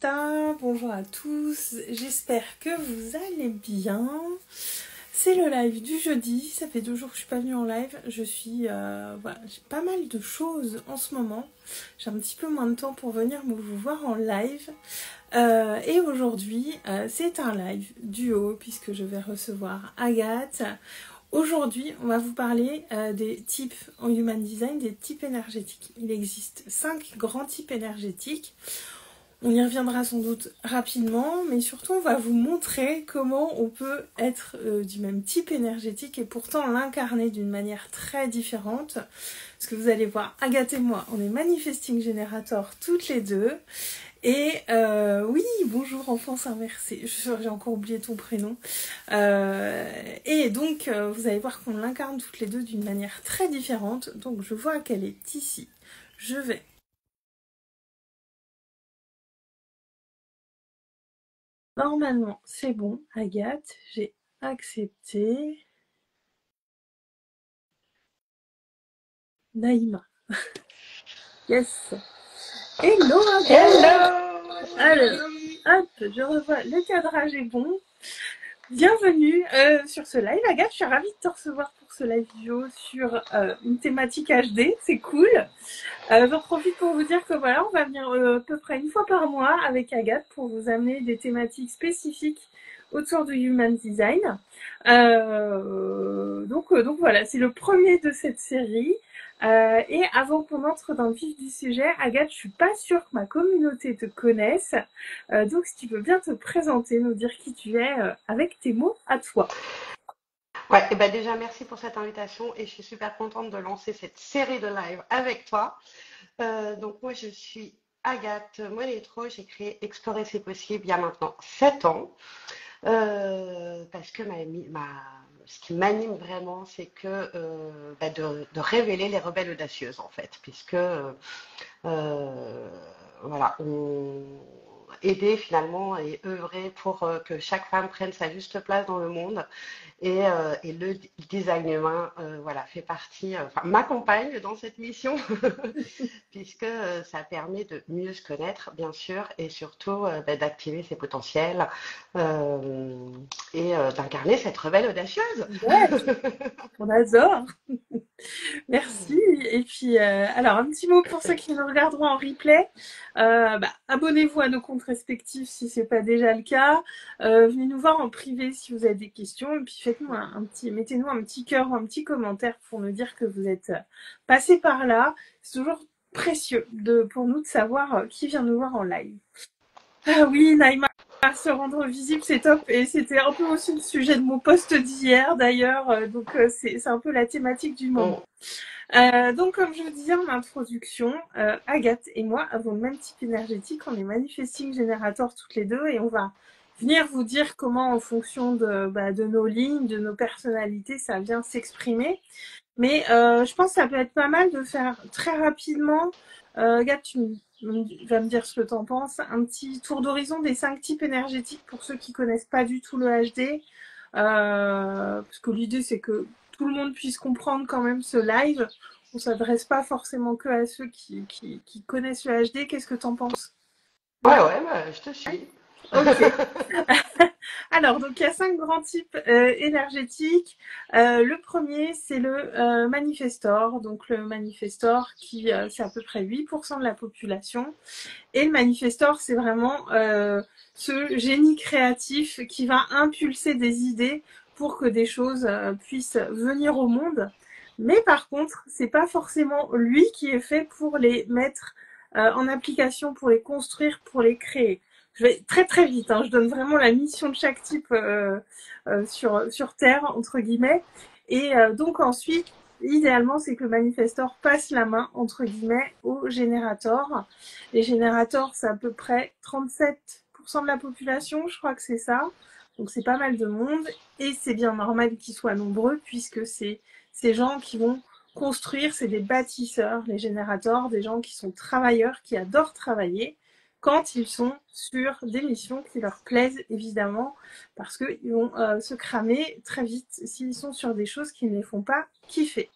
Bonjour à tous, j'espère que vous allez bien. C'est le live du jeudi, ça fait 2 jours que je suis pas venue en live. Voilà, j'ai pas mal de choses en ce moment. J'ai un petit peu moins de temps pour venir vous voir en live. Et aujourd'hui, c'est un live duo puisque je vais recevoir Agathe. Aujourd'hui, on va vous parler des types en Human Design, des types énergétiques. Il existe 5 grands types énergétiques. On y reviendra sans doute rapidement, mais surtout on va vous montrer comment on peut être du même type énergétique et pourtant l'incarner d'une manière très différente. Parce que vous allez voir, Agathe et moi, on est Manifesting Generator toutes les deux. Et oui, bonjour enfance inversée, j'ai encore oublié ton prénom. Et donc, vous allez voir qu'on l'incarne toutes les deux d'une manière très différente. Donc je vois qu'elle est ici. Je vais... Normalement, c'est bon, Agathe, j'ai accepté. Naïma. Yes. Hello, Agathe. Hello, Alors, salut. hop, je revois, le cadrage est bon. Bienvenue sur ce live, Agathe. Je suis ravie de te recevoir pour ce live duo sur une thématique HD. C'est cool. J'en profite pour vous dire que voilà, on va venir à peu près une fois par mois avec Agathe pour vous amener des thématiques spécifiques autour du Human Design. Donc voilà, c'est le premier de cette série. Et avant qu'on entre dans le vif du sujet, Agathe, je suis pas sûre que ma communauté te connaisse. Donc si tu peux bien te présenter, nous dire qui tu es avec tes mots à toi. Ouais, et ben déjà merci pour cette invitation et je suis super contente de lancer cette série de live avec toi. Donc moi je suis Agathe Monetro, j'ai créé Explorer c'est possible il y a maintenant 7 ans. Parce que ce qui m'anime vraiment, c'est que de révéler les rebelles audacieuses en fait, puisque voilà, aider finalement et œuvrer pour que chaque femme prenne sa juste place dans le monde et le design humain voilà, fait partie, enfin, m'accompagne dans cette mission puisque ça permet de mieux se connaître, bien sûr, et surtout d'activer ses potentiels euh, et d'incarner cette rebelle audacieuse. Ouais, on adore. Merci. Et puis, alors, un petit mot pour ceux qui nous regarderont en replay. Abonnez-vous à nos comptes respectifs si ce n'est pas déjà le cas. Venez nous voir en privé si vous avez des questions. Et puis, faites-nous mettez-nous un petit cœur ou un petit commentaire pour nous dire que vous êtes passé par là. C'est toujours précieux pour nous de savoir qui vient nous voir en live. Ah oui, Naïma, se rendre visible, c'est top. Et c'était un peu aussi le sujet de mon post d'hier, d'ailleurs. C'est un peu la thématique du moment. Donc, comme je vous disais en introduction, Agathe et moi avons le même type énergétique. On est Manifesting Generator toutes les deux et on va venir vous dire comment, en fonction de nos lignes, de nos personnalités, ça vient s'exprimer. Mais je pense que ça peut être pas mal de faire très rapidement. Agathe, vas me dire ce que tu en penses. Un petit tour d'horizon des 5 types énergétiques pour ceux qui connaissent pas du tout le HD. Parce que l'idée, c'est que tout le monde puisse comprendre quand même ce live. On s'adresse pas forcément que à ceux qui connaissent le HD. Qu'est-ce que tu en penses? Ouais, Ouais. ouais, bah, je te suis. Ok. Alors, donc il y a 5 grands types énergétiques. Le premier, c'est le manifestor. Donc le manifestor qui c'est à peu près 8% de la population. Et le manifestor, c'est vraiment ce génie créatif qui va impulser des idées pour que des choses puissent venir au monde. Mais par contre, c'est pas forcément lui qui est fait pour les mettre en application, pour les construire, pour les créer. Je vais très très vite, hein. Je donne vraiment la mission de chaque type sur Terre, entre guillemets. Et donc ensuite, idéalement, c'est que le manifestor passe la main, entre guillemets, au générateur. Les générateurs, c'est à peu près 37% de la population, je crois que c'est ça. Donc c'est pas mal de monde et c'est bien normal qu'ils soient nombreux puisque c'est ces gens qui vont construire, c'est des bâtisseurs, les générateurs, des gens qui sont travailleurs, qui adorent travailler quand ils sont sur des missions qui leur plaisent évidemment parce qu'ils vont se cramer très vite s'ils sont sur des choses qui ne les font pas kiffer.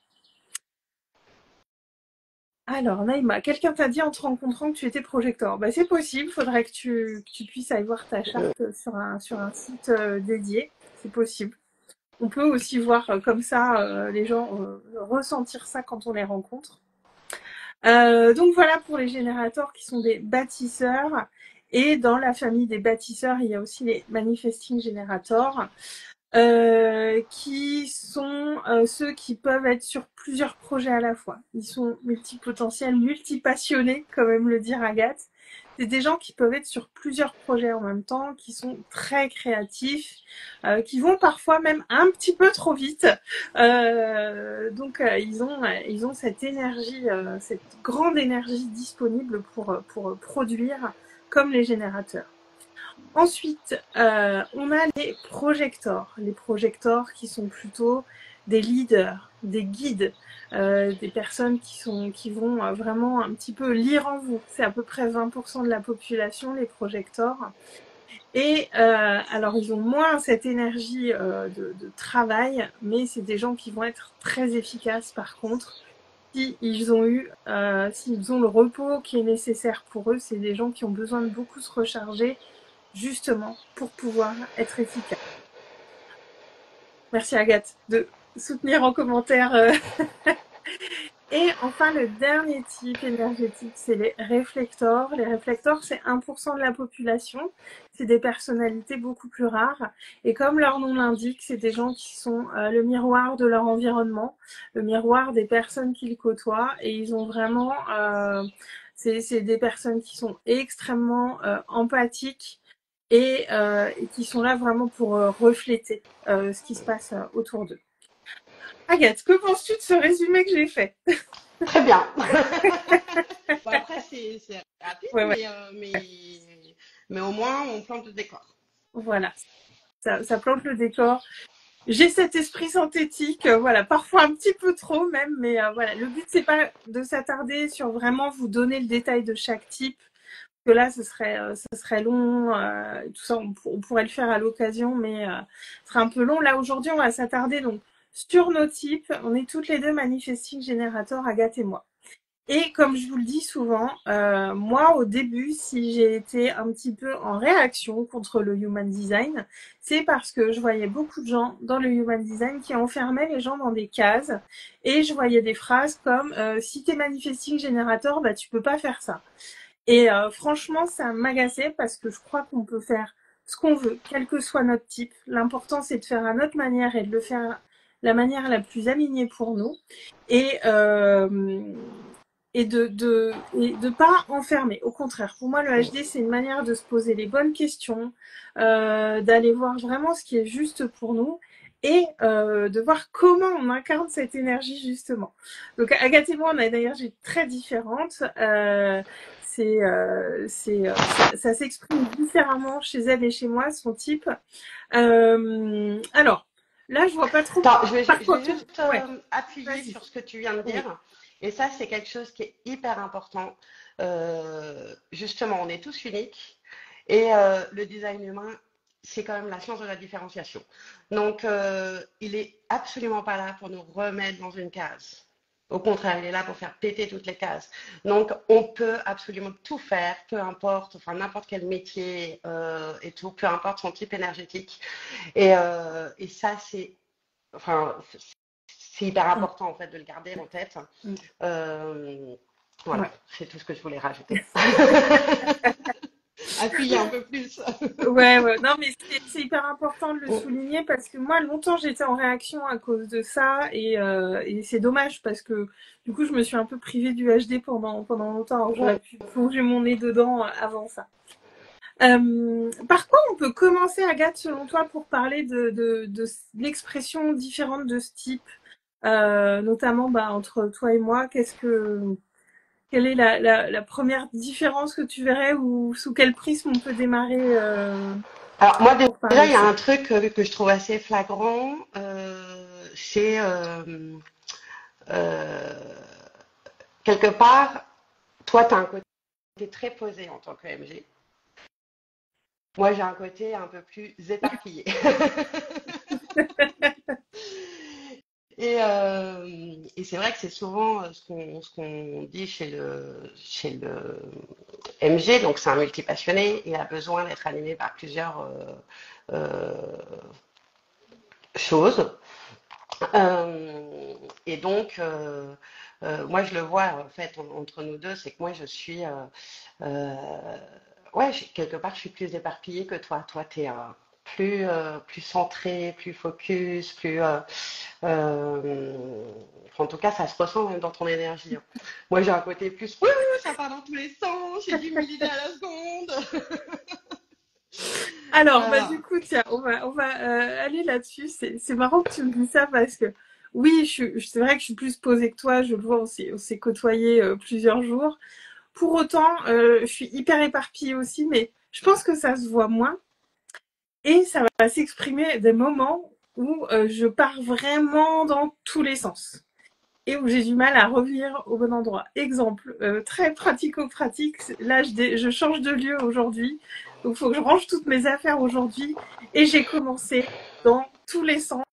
Alors, Naïma, quelqu'un t'a dit en te rencontrant que tu étais projecteur. Bah, c'est possible, faudrait que tu puisses aller voir ta charte sur un site dédié. C'est possible. On peut aussi voir comme ça les gens ressentir ça quand on les rencontre. Donc voilà pour les générateurs qui sont des bâtisseurs. Et dans la famille des bâtisseurs, il y a aussi les manifesting generators, qui sont ceux qui peuvent être sur plusieurs projets à la fois. Ils sont multipotentiels, multipassionnés, comme aime le dire Agathe. C'est des gens qui peuvent être sur plusieurs projets en même temps, qui sont très créatifs, qui vont parfois même un petit peu trop vite. Donc ils ont cette énergie, cette grande énergie disponible pour produire comme les générateurs. Ensuite, on a les projectors. Les projectors qui sont plutôt des leaders, des guides, des personnes qui vont vraiment un petit peu lire en vous. C'est à peu près 20% de la population, les projecteurs. Et alors, ils ont moins cette énergie de travail, mais c'est des gens qui vont être très efficaces par contre. S'ils ont le repos qui est nécessaire pour eux, c'est des gens qui ont besoin de beaucoup se recharger justement pour pouvoir être efficace. Merci Agathe de soutenir en commentaire. Et enfin, le dernier type énergétique, c'est les réflecteurs. Les réflecteurs, c'est 1% de la population. C'est des personnalités beaucoup plus rares. Et comme leur nom l'indique, c'est des gens qui sont le miroir de leur environnement, le miroir des personnes qu'ils côtoient. Et ils ont vraiment... c'est des personnes qui sont extrêmement empathiques et qui sont là vraiment pour refléter ce qui se passe autour d'eux. Agathe, que penses-tu de ce résumé que j'ai fait? Très bien. Bon, après, c'est rapide, Ouais, ouais. mais au moins, on plante le décor. Voilà, ça plante le décor. J'ai cet esprit synthétique, voilà, parfois un petit peu trop même, mais voilà, le but c'est pas de s'attarder sur vraiment vous donner le détail de chaque type, que là ce serait long, tout ça on pourrait le faire à l'occasion, mais ce serait un peu long. Là aujourd'hui on va s'attarder donc sur nos types. On est toutes les deux manifesting générateurs, Agathe et moi. Et comme je vous le dis souvent, moi au début, si j'ai été un petit peu en réaction contre le human design, c'est parce que je voyais beaucoup de gens dans le human design qui enfermaient les gens dans des cases et je voyais des phrases comme si t'es manifesting générateur, bah tu peux pas faire ça. Et franchement, ça m'agaçait parce que je crois qu'on peut faire ce qu'on veut, quel que soit notre type. L'important c'est de faire à notre manière et de le faire la manière la plus alignée pour nous. Et et de pas enfermer. Au contraire, pour moi, le HD, c'est une manière de se poser les bonnes questions, d'aller voir vraiment ce qui est juste pour nous et de voir comment on incarne cette énergie justement. Donc Agathe et moi, on a d'ailleurs j'ai très différentes. Ça s'exprime différemment chez elle et chez moi, son type. Alors, là, je vois pas trop Attends, par je quoi. vais juste Ouais, appuyer vas-y. sur ce que tu viens de Oui. dire. Et ça, c'est quelque chose qui est hyper important. Justement, on est tous uniques. Et le design humain, c'est quand même la science de la différenciation. Donc, il est absolument pas là pour nous remettre dans une case. Au contraire, il est là pour faire péter toutes les cases. Donc, on peut absolument tout faire, peu importe, enfin n'importe quel métier et tout, peu importe son type énergétique. Et ça, enfin, c'est hyper Mm, important en fait de le garder en tête. mm, Euh, voilà, ouais. c'est tout ce que je voulais rajouter. Appuyer un peu plus. Ouais, ouais. Non, mais c'est hyper important de le souligner parce que moi, longtemps, j'étais en réaction à cause de ça et c'est dommage parce que du coup, je me suis un peu privée du HD pendant longtemps. Alors, j'aurais pu plonger mon nez dedans avant ça. Par quoi on peut commencer, Agathe, selon toi, pour parler de l'expression différente de ce type, notamment bah, entre toi et moi, quelle est la première différence que tu verrais ou sous quel prisme on peut démarrer Alors moi pour déjà, parler il de y a ça? un truc que je trouve assez flagrant, c'est euh, quelque part, toi, tu as un côté très posé en tant que MG. Moi, j'ai un côté un peu plus éparpillé. Et c'est vrai que c'est souvent ce qu'on dit chez le MG, donc c'est un multipassionné, il a besoin d'être animé par plusieurs choses. Et donc, moi je le vois en fait entre nous deux, c'est que moi je suis euh, ouais, quelque part, je suis plus éparpillée que toi. Toi, tu es plus centré, plus focus, euh, en tout cas, ça se ressent même dans ton énergie, hein. Moi, j'ai un côté plus, ouh, ça part dans tous les sens, j'ai 10 000 idées à la seconde. Alors, bah, du Voilà. coup, tiens, on va aller là-dessus. C'est marrant que tu me dis ça parce que, oui, c'est vrai que je suis plus posée que toi. Je le vois, on s'est côtoyés plusieurs jours. Pour autant, je suis hyper éparpillée aussi, mais je pense que ça se voit moins. Et ça va s'exprimer des moments où je pars vraiment dans tous les sens et où j'ai du mal à revenir au bon endroit. Exemple, très pratico-pratique, là je change de lieu aujourd'hui, donc il faut que je range toutes mes affaires aujourd'hui et j'ai commencé dans tous les sens.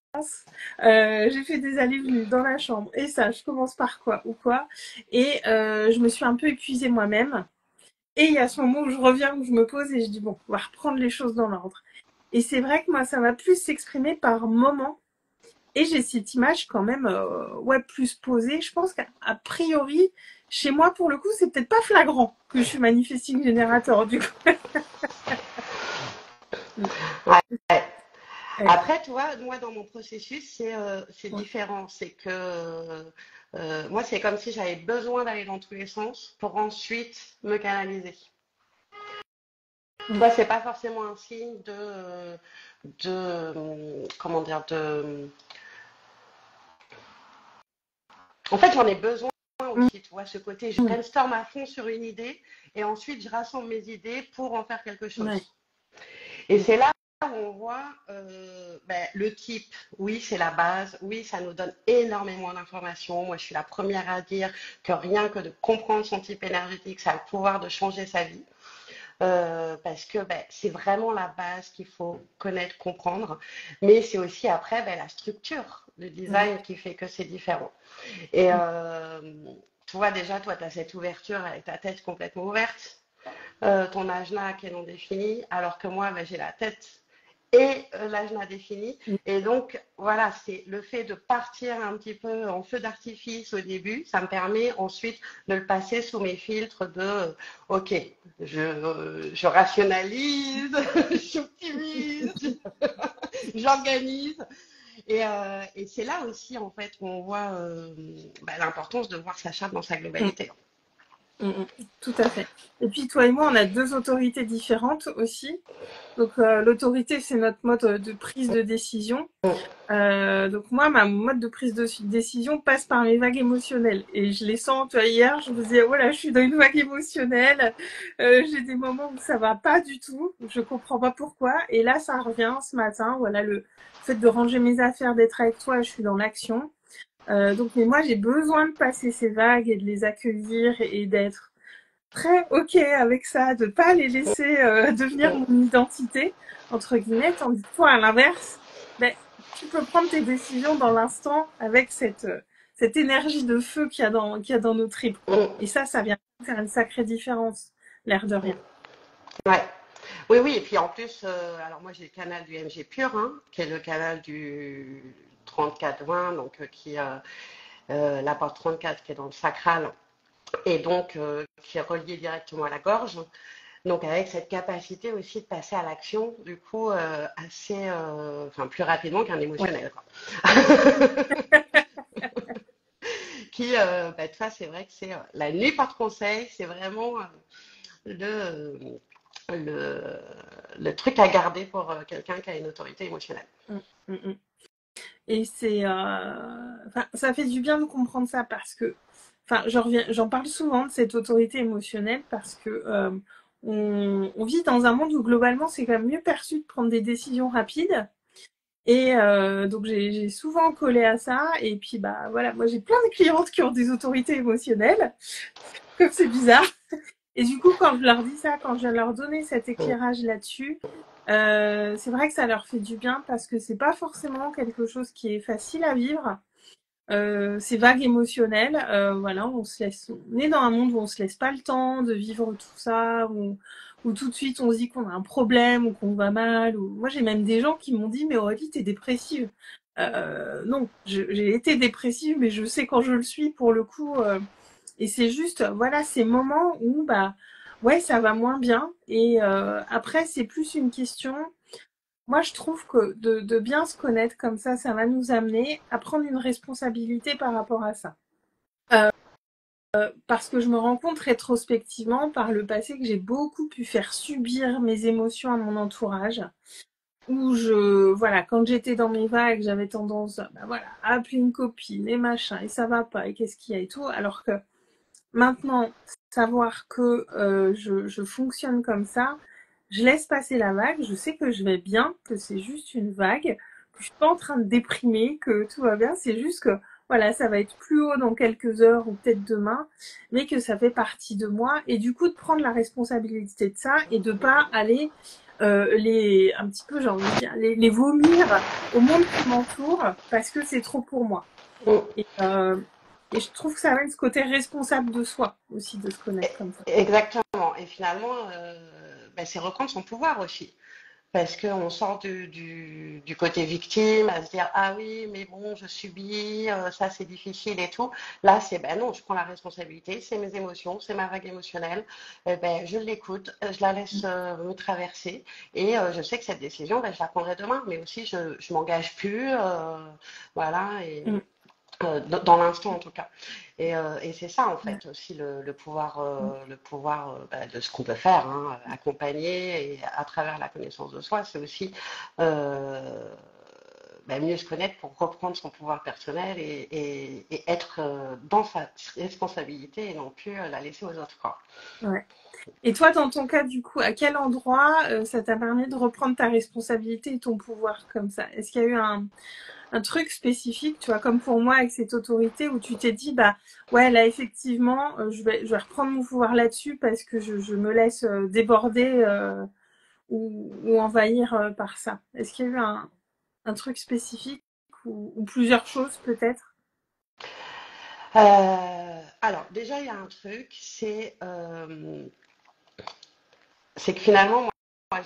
J'ai fait des allées-venues dans la chambre et ça, je commence par quoi ou quoi et je me suis un peu épuisée moi-même. Et il y a ce moment où je reviens, où je me pose et je dis bon, on va reprendre les choses dans l'ordre. Et c'est vrai que moi, ça va plus s'exprimer par moment. Et j'ai cette image quand même, ouais, plus posée. Je pense qu'a priori, chez moi, pour le coup, c'est peut-être pas flagrant que je suis manifesting générateur, du coup. Ouais. Ouais, Après, tu vois, moi, dans mon processus, c'est ouais. différent. C'est que moi, c'est comme si j'avais besoin d'aller dans tous les sens pour ensuite me canaliser. Mm. Toi, c'est pas forcément un signe comment dire, en fait, j'en ai besoin aussi, tu vois, ce côté, je Mm. brainstorm à fond sur une idée et ensuite je rassemble mes idées pour en faire quelque Ouais. chose. Et Mm. c'est là où on voit ben, le type. Oui, c'est la base. Oui, ça nous donne énormément d'informations. Moi, je suis la première à dire que rien que de comprendre son type énergétique, ça a le pouvoir de changer sa vie. Parce que ben, c'est vraiment la base qu'il faut connaître, comprendre. Mais c'est aussi après ben, la structure, le Ouais. design qui fait que c'est différent. Et Mm. tu vois, déjà, toi, tu as cette ouverture avec ta tête complètement ouverte, ton ajna qui est non défini, alors que moi, ben, j'ai la tête et l'ajna défini. Mm. Et donc, voilà, c'est le fait de partir un petit peu en feu d'artifice au début, ça me permet ensuite de le passer sous mes filtres de, OK, je rationalise, j'optimise, j'organise. Et c'est là aussi, en fait, où on voit bah, l'importance de voir sa charte dans sa Mm. globalité. Mm. Mm. Tout à fait. Et puis, toi et moi, on a deux autorités différentes aussi. Donc, l'autorité, c'est notre mode de prise de décision. Donc moi, ma mode de prise de décision passe par mes vagues émotionnelles. Et je les sens, tu vois, hier, je me disais, voilà, je suis dans une vague émotionnelle. J'ai des moments où ça va pas du tout. Je comprends pas pourquoi. Et là, ça revient ce matin. Voilà, le fait de ranger mes affaires, d'être avec toi, je suis dans l'action. Donc, mais moi, j'ai besoin de passer ces vagues et de les accueillir et d'être très OK avec ça, de pas les laisser devenir mon identité, entre guillemets, tandis que toi, à l'inverse, ben, tu peux prendre tes décisions dans l'instant avec cette énergie de feu qu'il y a dans nos tripes, quoi. Mm, Et ça vient faire une sacrée différence, l'air de mm. rien. Ouais. Oui, oui, et puis en plus, alors moi j'ai le canal du MG Pur, hein, qui est le canal du 34-20, donc la porte 34 qui est dans le sacral, et donc qui est relié directement à la gorge. Donc avec cette capacité aussi de passer à l'action, du coup, assez, enfin plus rapidement qu'un Ouais. émotionnel, quoi. Qui, bah, tu vois, c'est vrai que c'est la nuit par conseil, c'est vraiment le, le, le truc à garder pour quelqu'un qui a une autorité émotionnelle. Mm, mm, mm. Et enfin, ça fait du bien de comprendre ça parce que, enfin, j'en parle souvent de cette autorité émotionnelle parce que on vit dans un monde où globalement c'est quand même mieux perçu de prendre des décisions rapides. Et donc j'ai souvent collé à ça. Et puis bah voilà, moi j'ai plein de clientes qui ont des autorités émotionnelles, comme c'est bizarre. Et du coup, quand je leur dis ça, quand je viens leur donner cet Mm. éclairage là-dessus, c'est vrai que ça leur fait du bien parce que c'est pas forcément quelque chose qui est facile à vivre. ces vagues émotionnelles. Voilà, on est dans un monde où on se laisse pas le temps de vivre tout ça, où tout de suite on se dit qu'on a un problème ou qu'on va mal. Moi, j'ai même des gens qui m'ont dit, mais Aurélie, t'es dépressive. Non, j'ai été dépressive, mais je sais quand je le suis pour le coup. Et c'est juste, voilà, ces moments où, bah, ouais, ça va moins bien. Et après, c'est plus une question. Moi, je trouve que de bien se connaître comme ça va nous amener à prendre une responsabilité par rapport à ça. Parce que je me rends compte rétrospectivement par le passé que j'ai beaucoup pu faire subir mes émotions à mon entourage. Où voilà, quand j'étais dans mes vagues, j'avais tendance, bah voilà, à appeler une copine et machin, et ça va pas, et qu'est-ce qu'il y a et tout. Alors que maintenant, savoir que je fonctionne comme ça, je laisse passer la vague, je sais que je vais bien, que c'est juste une vague, que je suis pas en train de déprimer, que tout va bien, c'est juste que voilà, ça va être plus haut dans quelques heures ou peut-être demain, mais que ça fait partie de moi et du coup de prendre la responsabilité de ça et de pas aller un petit peu, j'ai envie de dire, les vomir au monde qui m'entoure parce que c'est trop pour moi. Mm. Et, euh, et je trouve que ça amène ce côté responsable de soi aussi, de se connaître comme ça. Exactement. Et finalement, ben, c'est reprendre son pouvoir aussi. Parce qu'on sort du côté victime, à se dire, ah oui, mais bon, je subis, ça c'est difficile et tout. Là, c'est, ben non, je prends la responsabilité, c'est mes émotions, c'est ma vague émotionnelle. Ben, je l'écoute, je la laisse me traverser. Et je sais que cette décision, ben, je la prendrai demain. Mais aussi, je m'engage plus. Voilà. Mm. Dans l'instant en tout cas. Et c'est ça en Ouais. fait aussi le pouvoir bah, de ce qu'on peut faire, hein, accompagner et à travers la connaissance de soi, c'est aussi bah, mieux se connaître pour reprendre son pouvoir personnel et être dans sa responsabilité et non plus la laisser aux autres, quoi. Ouais. Et toi, dans ton cas, du coup, à quel endroit ça t'a permis de reprendre ta responsabilité et ton pouvoir comme ça? Est-ce qu'il y a eu un truc spécifique, tu vois, comme pour moi avec cette autorité où tu t'es dit, bah ouais, là effectivement, je vais reprendre mon pouvoir là-dessus parce que je me laisse déborder ou envahir par ça. Est-ce qu'il y a eu un truc spécifique ou plusieurs choses peut-être? Alors déjà il y a un truc, c'est que finalement moi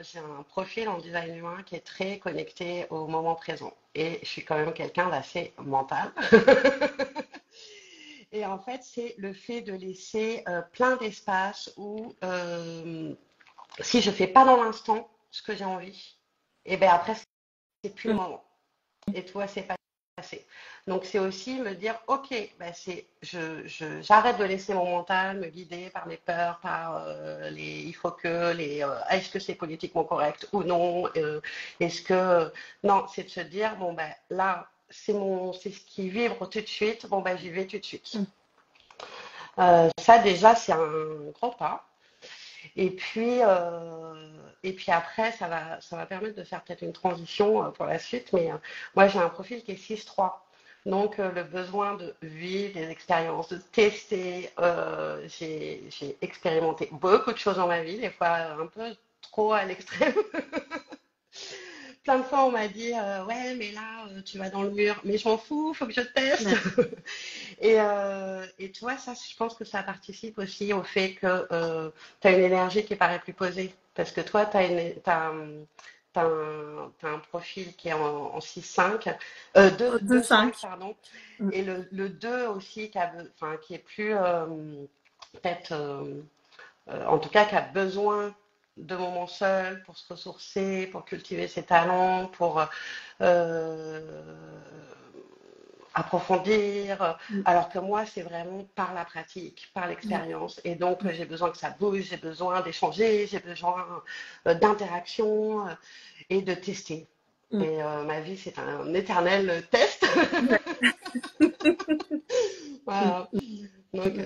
j'ai un profil en design humain qui est très connecté au moment présent et je suis quand même quelqu'un d'assez mental. Et en fait, c'est le fait de laisser plein d'espace où si je fais pas dans l'instant ce que j'ai envie, et ben après c'est plus le moment. Et toi, c'est pas passé. Donc c'est aussi me dire, ok, ben j'arrête de laisser mon mental me guider par mes peurs, par il faut que est-ce que c'est politiquement correct ou non, est-ce que non, c'est de se dire bon ben là c'est ce qui vibre tout de suite, bon ben j'y vais tout de suite. Mm. Ça déjà c'est un grand pas. Et puis après, ça va permettre de faire peut-être une transition pour la suite. Mais moi, j'ai un profil qui est 6-3. Donc, le besoin de vivre des expériences, de tester. J'ai expérimenté beaucoup de choses dans ma vie, des fois un peu trop à l'extrême. Plein de fois, on m'a dit ouais, mais là, tu vas dans le mur. Mais je m'en fous, faut que je teste. Ouais. Et tu vois, ça, je pense que ça participe aussi au fait que tu as une énergie qui paraît plus posée. Parce que toi, t'as un profil qui est en 6-5, 2-5, 2-5. pardon. Mm. Et le 2 aussi, enfin, qui est plus, peut-être, en tout cas, qui a besoin de moments seuls pour se ressourcer, pour cultiver ses talents, pour approfondir, Mm. alors que moi, c'est vraiment par la pratique, par Ouais. l'expérience. Et donc, Mm. j'ai besoin que ça bouge, j'ai besoin d'échanger, j'ai besoin d'interaction et de tester. Mm. Et ma vie, c'est un éternel test. Ouais. Mm. Voilà. Donc, Mm.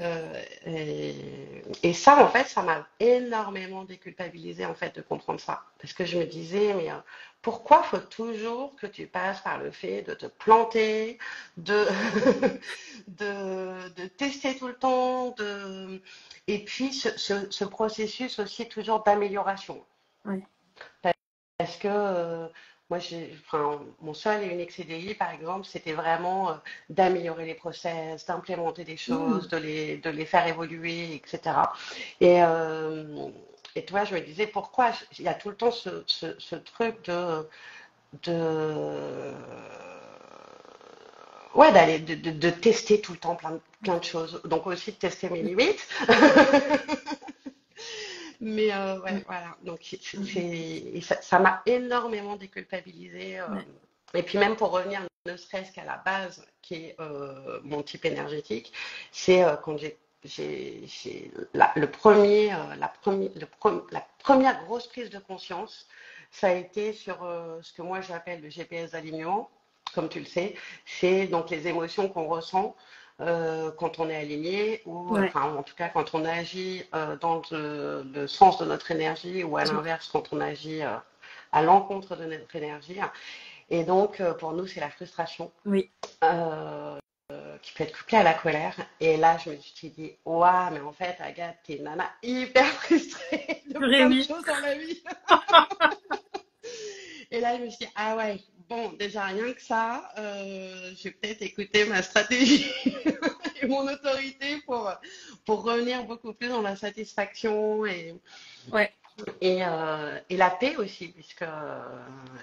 et ça, en fait, ça m'a énormément déculpabilisée, en fait, de comprendre ça. Parce que je me disais, mais pourquoi faut toujours que tu passes par le fait de te planter, de, de tester tout le temps, et puis ce processus aussi toujours d'amélioration. Ouais. Parce que Moi, enfin, mon seul et unique CDI, par exemple, c'était vraiment d'améliorer les process, d'implémenter des choses, Mmh. de les faire évoluer, etc. Et, euh, et tu vois, je me disais, pourquoi il y a tout le temps ce truc de, ouais, de tester tout le temps plein de choses. Donc aussi de tester mes limites. Mais ouais, Mmh. voilà. Donc Mmh. ça m'a énormément déculpabilisée. Ouais. Et puis même pour revenir, ne serait-ce qu'à la base, qui est mon type énergétique, c'est quand le premier, la première grosse prise de conscience, ça a été sur ce que moi j'appelle le GPS d'alignement, comme tu le sais, c'est donc les émotions qu'on ressent quand on est aligné ou Ouais. enfin en tout cas quand on agit dans le sens de notre énergie ou à Sûr. l'inverse quand on agit à l'encontre de notre énergie. Et donc pour nous c'est la frustration Oui. euh, qui peut être couplée à la colère. Et là je me suis dit waouh mais en fait Agathe t'es une nana hyper frustrée de Purée, plein de oui. choses dans la vie. Et là je me suis dit ah ouais bon déjà rien que ça je vais peut-être écouter ma stratégie et mon autorité pour revenir beaucoup plus dans la satisfaction Ouais. et la paix aussi, puisque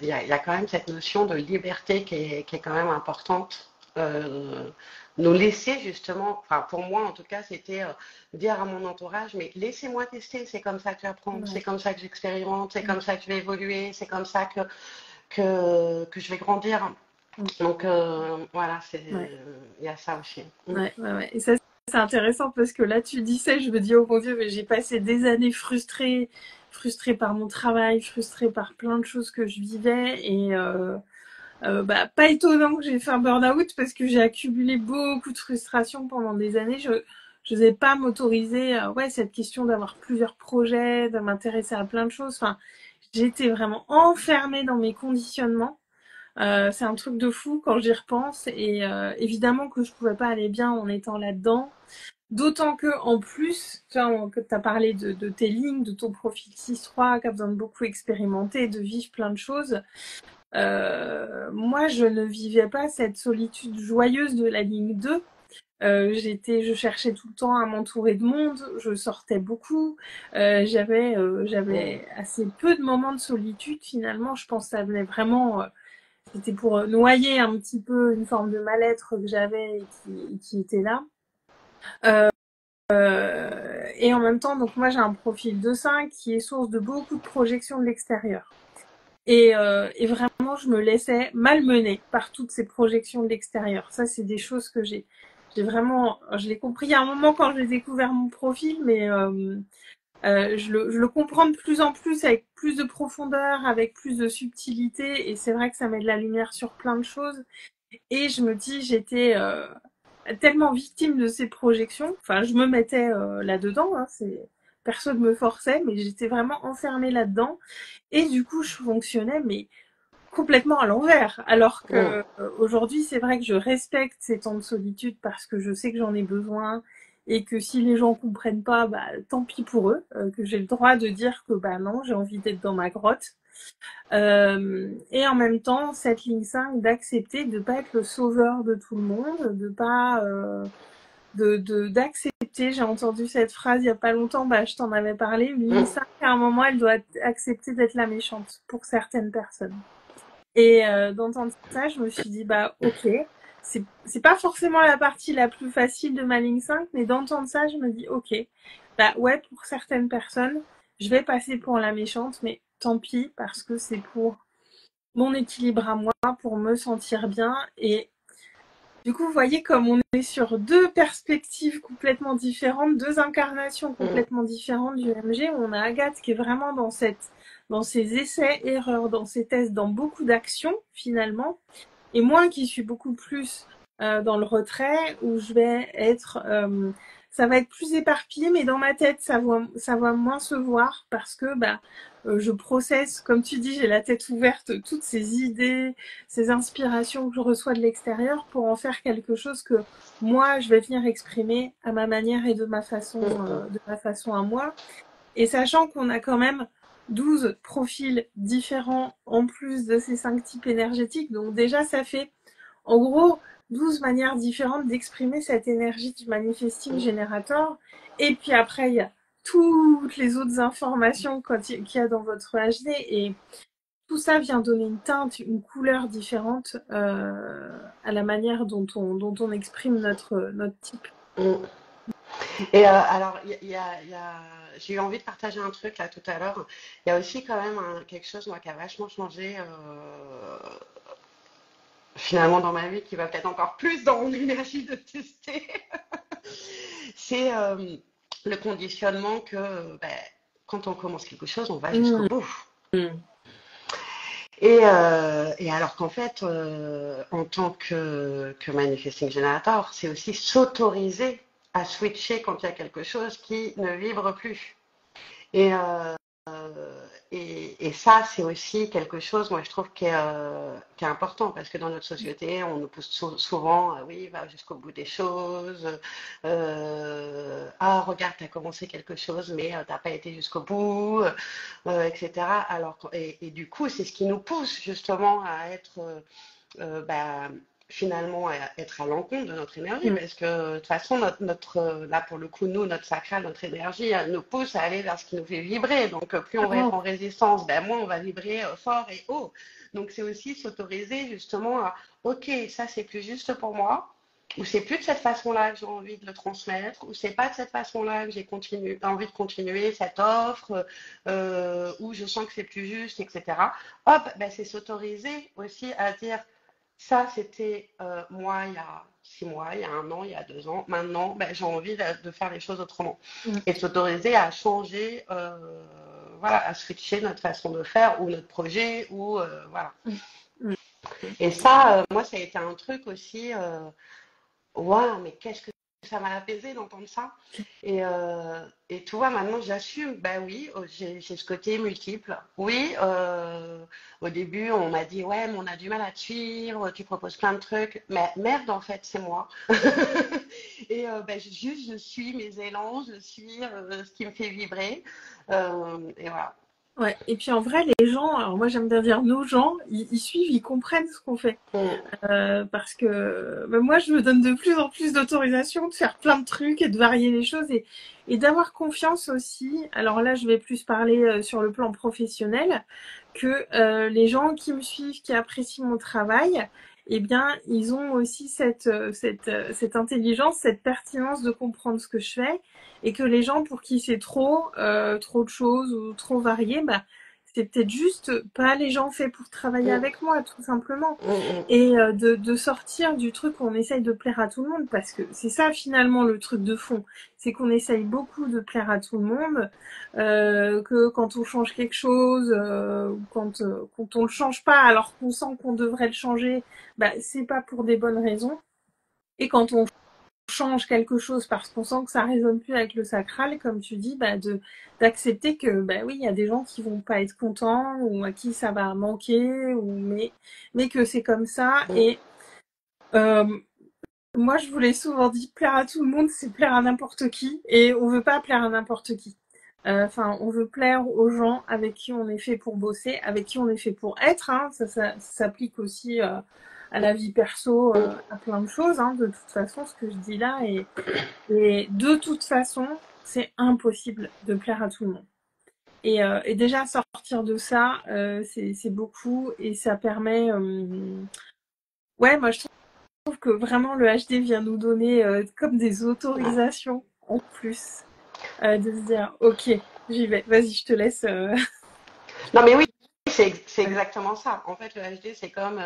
il y a quand même cette notion de liberté qui est quand même importante. Nous laisser justement, enfin pour moi en tout cas, c'était dire à mon entourage, mais laissez-moi tester, c'est comme ça que j'apprends, c'est Ouais. comme ça que j'expérimente, c'est Mmh. comme ça que je vais évoluer, c'est comme ça que je vais grandir. Mmh. Donc voilà, Ouais. il y a ça aussi. Mm. Ouais, ouais, ouais. Et ça, c'est intéressant parce que là, tu dis ça, je me dis, oh mon Dieu, mais j'ai passé des années frustrée, frustrée par mon travail, frustrée par plein de choses que je vivais. Et bah, pas étonnant que j'ai fait un burn-out parce que j'ai accumulé beaucoup de frustration pendant des années. Je n'osais pas m'autoriser, ouais, cette question d'avoir plusieurs projets, de m'intéresser à plein de choses. Enfin, j'étais vraiment enfermée dans mes conditionnements. C'est un truc de fou quand j'y repense et évidemment que je pouvais pas aller bien en étant là-dedans. D'autant que en plus, tu vois, que tu as parlé de tes lignes, de ton profil 6-3, qui a besoin de beaucoup expérimenter, de vivre plein de choses. Moi, je ne vivais pas cette solitude joyeuse de la ligne 2. Je cherchais tout le temps à m'entourer de monde, je sortais beaucoup, Mm. j'avais assez peu de moments de solitude finalement. Je pense que ça venait vraiment c'était pour noyer un petit peu une forme de mal-être que j'avais et qui était là. Et en même temps, donc moi j'ai un profil de 5 qui est source de beaucoup de projections de l'extérieur. Et vraiment, je me laissais malmener par toutes ces projections de l'extérieur. Ça, c'est des choses que j'ai vraiment, je l'ai compris à un moment quand j'ai découvert mon profil, mais je le comprends de plus en plus avec plus de profondeur, avec plus de subtilité, et c'est vrai que ça met de la lumière sur plein de choses. Et je me dis, j'étais tellement victime de ces projections. Enfin, je me mettais là-dedans. Hein, personne me forçait, mais j'étais vraiment enfermée là-dedans. Et du coup, je fonctionnais, mais complètement à l'envers. Alors Mm. que aujourd'hui, c'est vrai que je respecte ces temps de solitude parce que je sais que j'en ai besoin et que si les gens comprennent pas, bah tant pis pour eux. Que j'ai le droit de dire que bah non, j'ai envie d'être dans ma grotte. Et en même temps, cette ligne 5 d'accepter de pas être le sauveur de tout le monde, de pas d'accepter. J'ai entendu cette phrase il y a pas longtemps, bah je t'en avais parlé. Une ligne Mm. 5, à un moment, elle doit accepter d'être la méchante pour certaines personnes. Et d'entendre ça, je me suis dit bah ok, c'est pas forcément la partie la plus facile de ma ligne 5, mais d'entendre ça, je me dis ok, bah ouais, pour certaines personnes, je vais passer pour la méchante, mais tant pis parce que c'est pour mon équilibre à moi, pour me sentir bien. Et du coup, vous voyez comme on est sur deux perspectives complètement différentes, deux incarnations Mm. complètement différentes du MG. On a Agathe qui est vraiment dans ses essais, erreurs, dans ses tests, dans beaucoup d'actions finalement, et moi qui suis beaucoup plus dans le retrait, où je vais être, ça va être plus éparpillé, mais dans ma tête, ça va moins se voir parce que bah, je processe, comme tu dis, j'ai la tête ouverte, toutes ces idées, ces inspirations que je reçois de l'extérieur pour en faire quelque chose que moi, je vais venir exprimer à ma manière et de ma façon à moi. Et sachant qu'on a quand même 12 profils différents en plus de ces 5 types énergétiques. Donc déjà, ça fait en gros 12 manières différentes d'exprimer cette énergie du manifesting generator. Et puis après, il y a toutes les autres informations qu'il y a dans votre HD. Et tout ça vient donner une teinte, une couleur différente à la manière dont on exprime notre type. Et alors, j'ai eu envie de partager un truc là tout à l'heure. Il y a aussi quand même quelque chose moi qui a vachement changé finalement dans ma vie, qui va peut-être encore plus dans mon énergie de tester. C'est le conditionnement que ben, quand on commence quelque chose, on va jusqu'au Mmh. bout. Mmh. Et alors qu'en fait, en tant que manifesting generator, c'est aussi s'autoriser à switcher quand il y a quelque chose qui ne vibre plus. Et, et ça, c'est aussi quelque chose, moi, je trouve, qui est important, parce que dans notre société, on nous pousse souvent, oui, va jusqu'au bout des choses, ah, regarde, tu as commencé quelque chose, mais t'as pas été jusqu'au bout, etc. Et du coup, c'est ce qui nous pousse justement à être bah, finalement être à l'encontre de notre énergie, Mmh. parce que de toute façon, là pour le coup, nous, notre sacral, notre énergie, elle nous pousse à aller vers ce qui nous fait vibrer. Donc plus on va être en résistance, ben, moins on va vibrer fort et haut. Donc c'est aussi s'autoriser justement à, ok, ça c'est plus juste pour moi, ou c'est plus de cette façon-là que j'ai envie de le transmettre, ou c'est pas de cette façon-là que j'ai envie de continuer cette offre, ou je sens que c'est plus juste, etc. Hop, ben, c'est s'autoriser aussi à dire ça, c'était moi il y a 6 mois, il y a un an, il y a 2 ans. Maintenant, ben, j'ai envie de faire les choses autrement. Mmh. Et de s'autoriser à changer, voilà, à switcher notre façon de faire ou notre projet, ou voilà. Mmh. Et ça, moi, ça a été un truc aussi. Waouh, mais qu'est-ce que ça m'a apaisé d'entendre ça. Et tu vois, maintenant j'assume. Ben oui, j'ai ce côté multiple. Oui, au début on m'a dit, ouais, mais on a du mal à te suivre, tu proposes plein de trucs. Mais merde, en fait, c'est moi. Et ben, juste, je suis mes élans, je suis ce qui me fait vibrer. Et voilà. Ouais. Et puis en vrai, les gens, alors moi j'aime bien dire nos gens, ils suivent, ils comprennent ce qu'on fait. Mm, Parce que moi, je me donne de plus en plus d'autorisation de faire plein de trucs et de varier les choses et d'avoir confiance aussi. Alors là, je vais plus parler sur le plan professionnel, que les gens qui me suivent, qui apprécient mon travail, eh bien, ils ont aussi cette intelligence, cette pertinence de comprendre ce que je fais, et que les gens pour qui c'est trop de choses ou trop varié, bah, c'est peut-être juste pas les gens faits pour travailler mm, avec moi, tout simplement. mm, mm, Et de sortir du truc où on essaye de plaire à tout le monde, parce que c'est ça finalement le truc de fond, c'est qu'on essaye beaucoup de plaire à tout le monde, que quand on change quelque chose, ou quand on le change pas alors qu'on sent qu'on devrait le changer, bah c'est pas pour des bonnes raisons. Et quand on change quelque chose parce qu'on sent que ça résonne plus avec le sacral, comme tu dis, bah d'accepter que bah oui, il y a des gens qui vont pas être contents ou à qui ça va manquer ou mais que c'est comme ça. mm. Et euh, moi je vous l'ai souvent dit, plaire à tout le monde, c'est plaire à n'importe qui et on veut pas plaire à n'importe qui. Enfin, on veut plaire aux gens avec qui on est fait pour bosser, avec qui on est fait pour être. Hein. Ça s'applique aussi à la vie perso, à plein de choses. Hein, de toute façon, ce que je dis là, et de toute façon, c'est impossible de plaire à tout le monde. Et déjà sortir de ça, c'est beaucoup et ça permet. Ouais, moi je trouve que vraiment le HD vient nous donner comme des autorisations en plus de se dire ok, j'y vais. Vas-y, je te laisse. Non, mais oui, c'est exactement ça. En fait, le HD, c'est comme,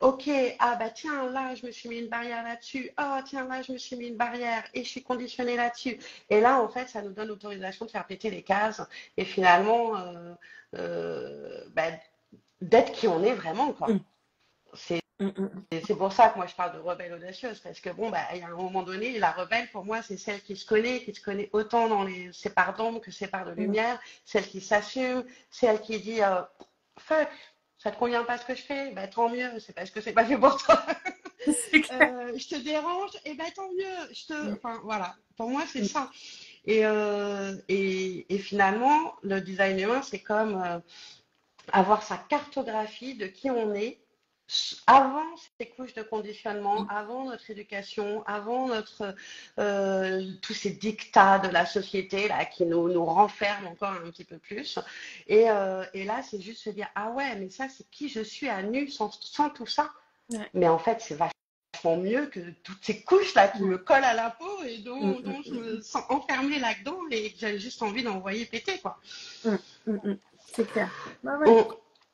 ok, ah bah tiens, là, je me suis mis une barrière là-dessus. Ah, tiens, là, je me suis mis une barrière et je suis conditionnée là-dessus. Et là, en fait, ça nous donne l'autorisation de faire péter les cases et finalement, bah, d'être qui on est vraiment, quoi. Mm, C'est mm, mm, c'est pour ça que moi je parle de rebelle audacieuse, parce que bon, bah, il y a un moment donné, la rebelle pour moi, c'est celle qui se connaît autant dans ses parts d'ombre que ses parts de mm. lumière, celle qui s'assume, celle qui dit fuck, ça te convient pas ce que je fais, bah tant mieux, c'est parce que c'est pas fait pour toi. C'est clair. Je te dérange, et bah tant mieux, Mm, enfin voilà, pour moi c'est mm, ça. Et finalement, le design humain, c'est comme avoir sa cartographie de qui on est avant ces couches de conditionnement, avant notre éducation, avant tous ces dictats de la société là, qui nous renferment encore un petit peu plus. Et là, c'est juste se dire, ah ouais, mais ça, c'est qui je suis à nu sans tout ça. Ouais. Mais en fait, c'est vachement mieux que toutes ces couches-là qui me collent à la peau et dont je me sens enfermée là-dedans et que j'avais juste envie d'envoyer péter, quoi. C'est clair. Bah ouais. On-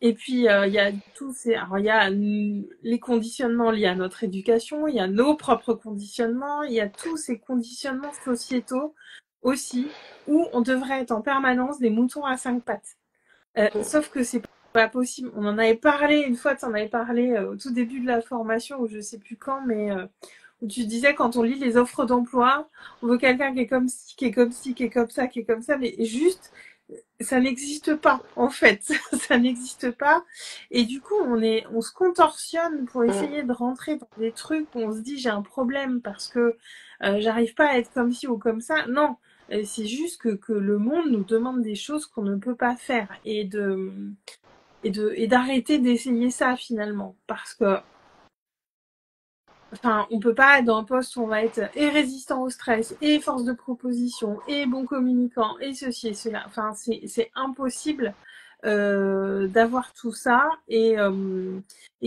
Et puis, il y a alors il y a les conditionnements liés à notre éducation, il y a nos propres conditionnements, il y a tous ces conditionnements sociétaux aussi, où on devrait être en permanence des moutons à 5 pattes. Sauf que c'est pas possible. On en avait parlé une fois, tu en avais parlé au tout début de la formation, ou je sais plus quand, mais où tu disais quand on lit les offres d'emploi, on veut quelqu'un qui est comme ci, qui est comme ci, qui est comme ça, qui est comme ça, mais juste ça n'existe pas en fait, ça n'existe pas. Et du coup, on se contorsionne pour on- essayer de rentrer dans des trucs où on se dit j'ai un problème parce que j'arrive pas à être comme ci ou comme ça. Non, c'est juste que le monde nous demande des choses qu'on ne peut pas faire et d'arrêter d'essayer ça finalement, parce que enfin, on peut pas être dans un poste où on va être et résistant au stress, et force de proposition, et bon communicant, et ceci et cela. Enfin, c'est impossible d'avoir tout ça. Et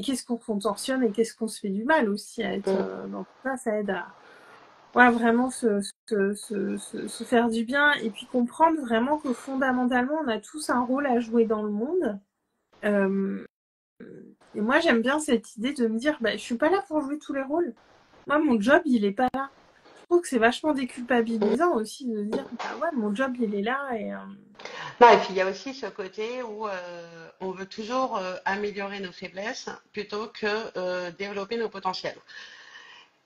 qu'est-ce qu'on contorsionne et qu'est-ce qu'on se fait du mal aussi à être on- dans tout ça. Ça aide à ouais, vraiment se faire du bien et puis comprendre vraiment que fondamentalement, on a tous un rôle à jouer dans le monde. Euh, et moi, j'aime bien cette idée de me dire, bah, je suis pas là pour jouer tous les rôles. Moi, mon job, il est pas là. Je trouve que c'est vachement déculpabilisant aussi de dire, bah ouais, mon job, il est là Non, et puis il y a aussi ce côté où on veut toujours améliorer nos faiblesses plutôt que développer nos potentiels.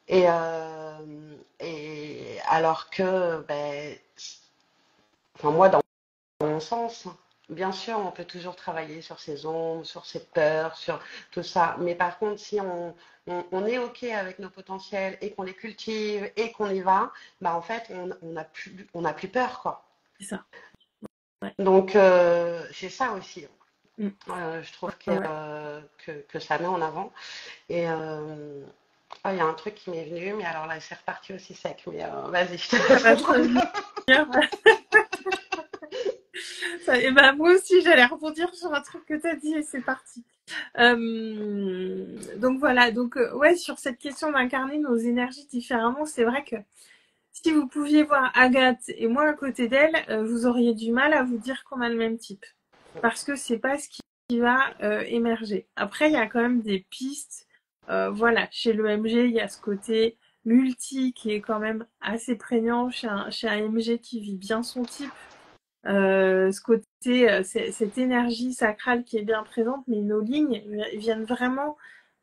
Et alors que, ben, enfin, moi, dans mon sens, bien sûr, on peut toujours travailler sur ses ombres, sur ses peurs, sur tout ça. Mais par contre, si on est OK avec nos potentiels et qu'on les cultive et qu'on y va, bah, en fait, on a plus peur, quoi. c'est ça. Ouais. Donc, c'est ça aussi. Mm. Je trouve Ouais. que ça met en avant. Et il y a un truc qui m'est venu, mais alors là, c'est reparti aussi sec. Mais vas-y, je te Ça laisse va te reprendre. revenir. Et ben, moi aussi, j'allais rebondir sur un truc que tu as dit et c'est parti. Donc voilà, donc ouais, sur cette question d'incarner nos énergies différemment, c'est vrai que si vous pouviez voir Agathe et moi à côté d'elle, vous auriez du mal à vous dire qu'on a le même type. Parce que c'est pas ce qui va émerger. Après, il y a quand même des pistes. Voilà, chez l'EMG, il y a ce côté multi qui est quand même assez prégnant chez un MG qui vit bien son type. Ce côté, cette énergie sacrale qui est bien présente, mais nos lignes viennent vraiment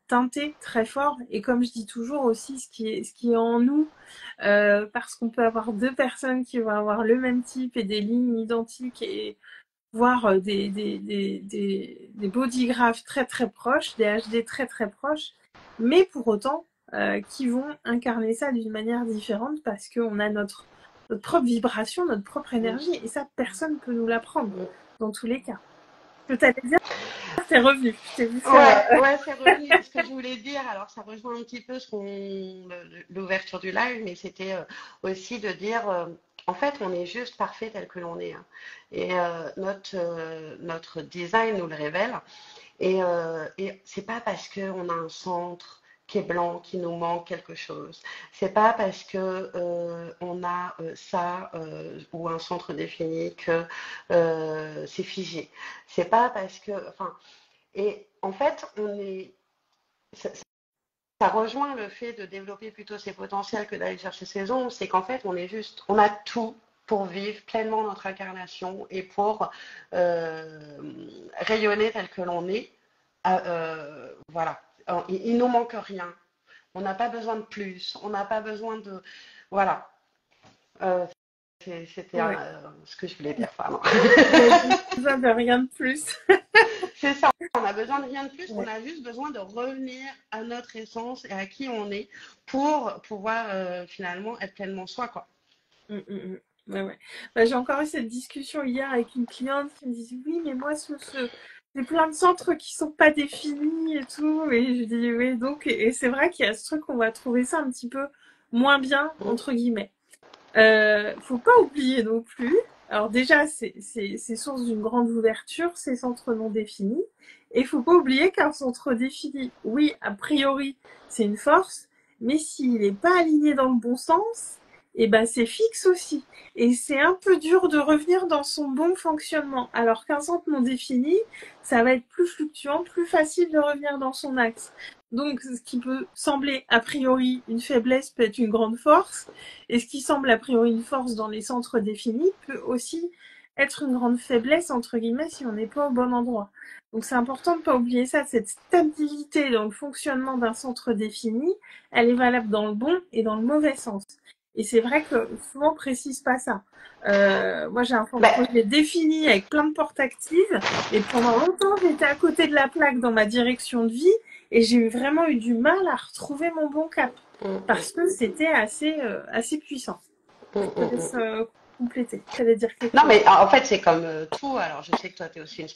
teinter très fort. Et comme je dis toujours aussi, ce qui est en nous, parce qu'on peut avoir deux personnes qui vont avoir le même type et des lignes identiques et voire des bodygraphes très très proches, des HD très très proches, mais pour autant qui vont incarner ça d'une manière différente parce qu'on a notre propre vibration, notre propre énergie, et ça, personne ne peut nous l'apprendre, dans tous les cas. Je t'allais dire, t'es revenu, je t'ai vu faire... Ouais, ouais, c'est revenu. Ce que je voulais dire, alors ça rejoint un petit peu l'ouverture du live, mais c'était aussi de dire, en fait, on est juste parfait tel que l'on est, hein. Et notre design nous le révèle. Et c'est pas parce qu'on a un centre qui est blanc, qui nous manque quelque chose. C'est pas parce que on a ça ou un centre défini que c'est figé. C'est pas parce que, enfin, et en fait, ça, ça rejoint le fait de développer plutôt ses potentiels que d'aller chercher ses ombres, c'est qu'en fait, on a tout pour vivre pleinement notre incarnation et pour rayonner tel que l'on est. Voilà, il nous manque rien. On n'a pas besoin de plus. On n'a pas besoin de. Voilà. Euh, C'était Ouais, ce que je voulais dire, pardon. vous n'avez besoin de rien de plus. C'est ça, on a besoin de rien de plus, on Ouais. a juste besoin de revenir à notre essence et à qui on est pour pouvoir finalement être pleinement soi, quoi. Mm, mm, mm. Ouais, ouais. Bah, j'ai encore eu cette discussion hier avec une cliente qui me disait oui, mais moi, j'ai plein de centres qui sont pas définis et tout. Et je dis oui, donc, et c'est vrai qu'il y a ce truc, on va trouver ça un petit peu moins bien, Mm, entre guillemets. Faut pas oublier non plus. Alors déjà, c'est source d'une grande ouverture, ces centres non définis. Et faut pas oublier qu'un centre défini, oui, a priori, c'est une force, mais s'il n'est pas aligné dans le bon sens, eh ben c'est fixe aussi. Et c'est un peu dur de revenir dans son bon fonctionnement. Alors qu'un centre non défini, ça va être plus fluctuant, plus facile de revenir dans son axe. Donc, ce qui peut sembler a priori une faiblesse peut être une grande force. Et ce qui semble a priori une force dans les centres définis peut aussi être une grande faiblesse, entre guillemets, si on n'est pas au bon endroit. Donc c'est important de ne pas oublier ça, cette stabilité dans le fonctionnement d'un centre défini, elle est valable dans le bon et dans le mauvais sens. Et c'est vrai que souvent on précise pas ça. Moi j'ai un centre ben, projet défini avec plein de portes actives, et pendant longtemps j'étais à côté de la plaque dans ma direction de vie, et j'ai vraiment eu du mal à retrouver mon bon cap mm, parce que c'était assez puissant. mm, Je te mm, laisse mm. compléter. Tu allais dire quelque Non, chose. mais en fait, c'est comme tout. Alors, je sais que toi, tu es aussi une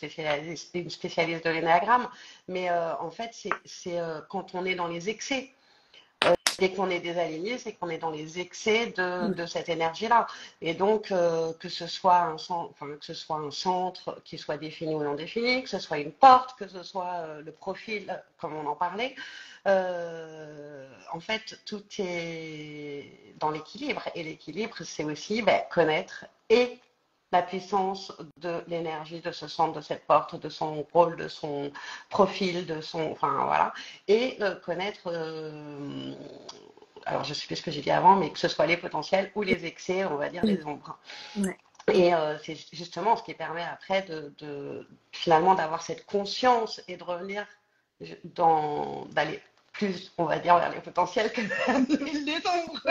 spécialiste de l'énéagramme, mais en fait, quand on est dans les excès. Dès qu'on est désaligné, c'est qu'on est dans les excès Mm. de cette énergie-là. Et donc, que ce soit que ce soit un centre qui soit défini ou non défini, que ce soit une porte, que ce soit le profil, comme on en parlait, en fait, tout est dans l'équilibre. Et l'équilibre, c'est aussi ben, connaître et la puissance de l'énergie de ce centre, de cette porte, de son rôle, de son profil, enfin voilà, et connaître, alors je ne sais plus ce que j'ai dit avant, mais que ce soit les potentiels ou les excès, on va dire Oui. les ombres. Ouais. Et c'est justement ce qui permet après finalement d'avoir cette conscience et de revenir d'aller plus, on va dire, vers les potentiels que vers les ombres.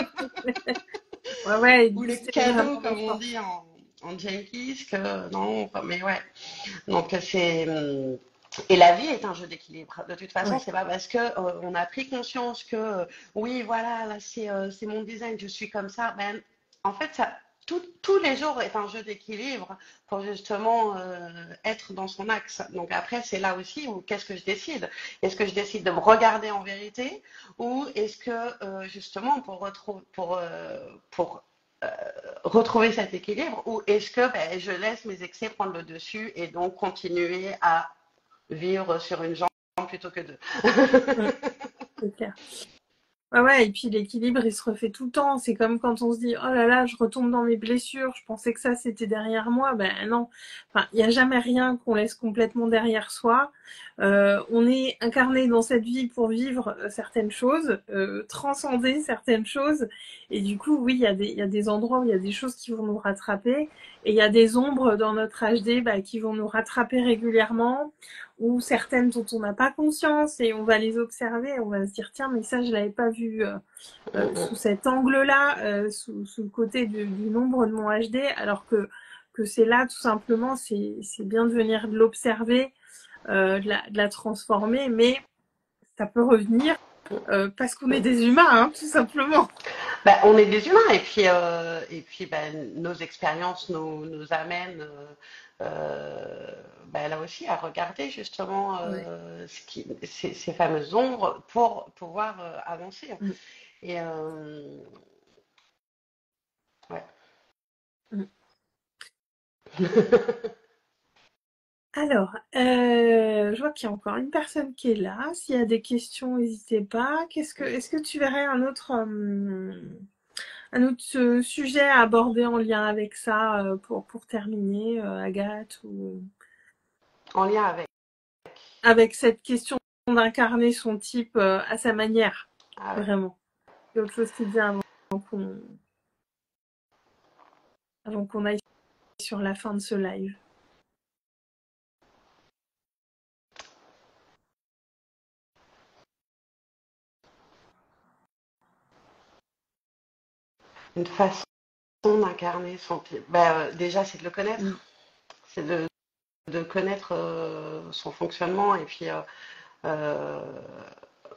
Ouais, ouais, et Ou les booster cadeaux, vraiment les comme on forces. dit en Jenkins, que non, mais ouais. Donc c'est et la vie est un jeu d'équilibre. De toute façon, Ouais. c'est pas parce que on a pris conscience que oui, voilà, là c'est mon design, je suis comme ça. Ben, en fait, tous les jours est un jeu d'équilibre pour justement être dans son axe. Donc après, c'est là aussi où qu'est-ce que je décide? Est-ce que je décide de me regarder en vérité ou est-ce que justement pour euh, retrouver cet équilibre ou est-ce que ben, je laisse mes excès prendre le dessus et donc continuer à vivre sur une jambe plutôt que deux. Mm. C'est clair. Ouais, ouais, et puis l'équilibre, il se refait tout le temps. C'est comme quand on se dit, oh là là, je retombe dans mes blessures, je pensais que ça c'était derrière moi. Ben non, enfin, il n'y a jamais rien qu'on laisse complètement derrière soi. On est incarné dans cette vie pour vivre certaines choses, transcender certaines choses. Et du coup, oui, il y a des endroits où il y a des choses qui vont nous rattraper. Et il y a des ombres dans notre HD bah, qui vont nous rattraper régulièrement ou certaines dont on n'a pas conscience et on va les observer et on va se dire tiens mais ça je l'avais pas vu sous cet angle-là, sous le côté du nombre de mon HD, alors que c'est là tout simplement, c'est bien de venir de l'observer, de la transformer, mais ça peut revenir parce qu'on est des humains, hein, tout simplement. Ben, on est des humains et puis ben, nos expériences nous amènent ben, là aussi à regarder justement Ouais. ces fameuses ombres pour pouvoir avancer. Mm, Et ouais. mm. Alors, je vois qu'il y a encore une personne qui est là. S'il y a des questions, n'hésitez pas. Est-ce que tu verrais un autre sujet à aborder en lien avec ça pour terminer, Agathe, ou En lien avec. avec cette question d'incarner son type à sa manière, Ah ouais. vraiment. Il y a autre chose qui te vient avant qu'on aille sur la fin de ce live. Une façon d'incarner ben, déjà, c'est de le Mm. connaître. C'est de connaître son fonctionnement et puis euh,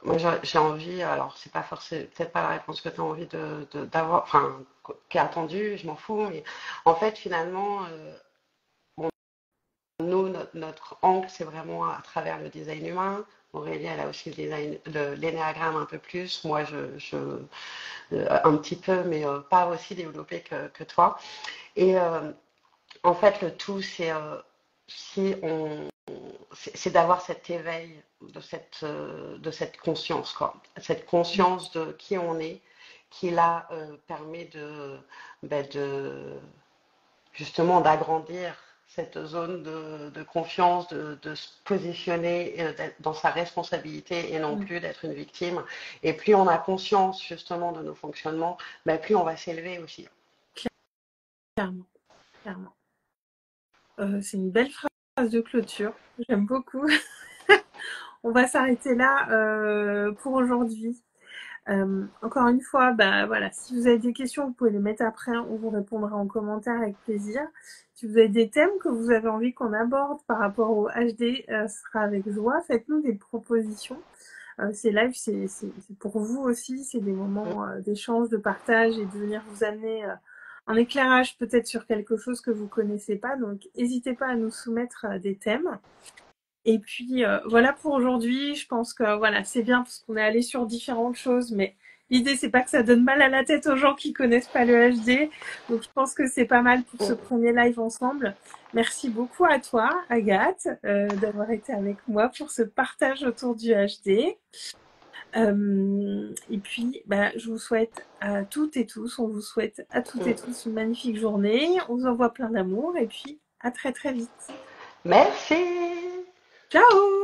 moi j'ai envie, alors c'est pas forcément, peut-être pas la réponse que tu as envie d'avoir, enfin, qui est attendue, je m'en fous, mais en fait, finalement, nous, notre angle, c'est vraiment à travers le design humain. Aurélie, elle a aussi le design, l'énéagramme un peu plus. Moi, un petit peu, mais pas aussi développé que toi. Et en fait, le tout, si on, c'est d'avoir cet éveil de cette conscience, quoi. Cette conscience de qui on est, qui là permet de justement d'agrandir cette zone de confiance, de se positionner dans sa responsabilité et non Mm. plus d'être une victime. Et plus on a conscience justement de nos fonctionnements, ben plus on va s'élever aussi. Clairement, clairement. C'est une belle phrase de clôture. J'aime beaucoup. On va s'arrêter là pour aujourd'hui. Encore une fois, bah voilà, si vous avez des questions, vous pouvez les mettre après, on vous répondra en commentaire avec plaisir. Si vous avez des thèmes que vous avez envie qu'on aborde par rapport au HD, ce sera avec joie. Faites-nous des propositions. Ces lives, c'est pour vous aussi, c'est des moments d'échange, de partage et de venir vous amener un éclairage peut-être sur quelque chose que vous connaissez pas. Donc, n'hésitez pas à nous soumettre des thèmes. Et puis voilà pour aujourd'hui. Je pense que voilà, c'est bien parce qu'on est allé sur différentes choses, mais l'idée c'est pas que ça donne mal à la tête aux gens qui connaissent pas le HD. Donc je pense que c'est pas mal pour ce premier live ensemble. Merci beaucoup à toi, Agathe, d'avoir été avec moi pour ce partage autour du HD. Et puis, bah, je vous souhaite à toutes et tous, on vous souhaite à toutes et tous une magnifique journée. On vous envoie plein d'amour et puis à très très vite. Merci. Ciao!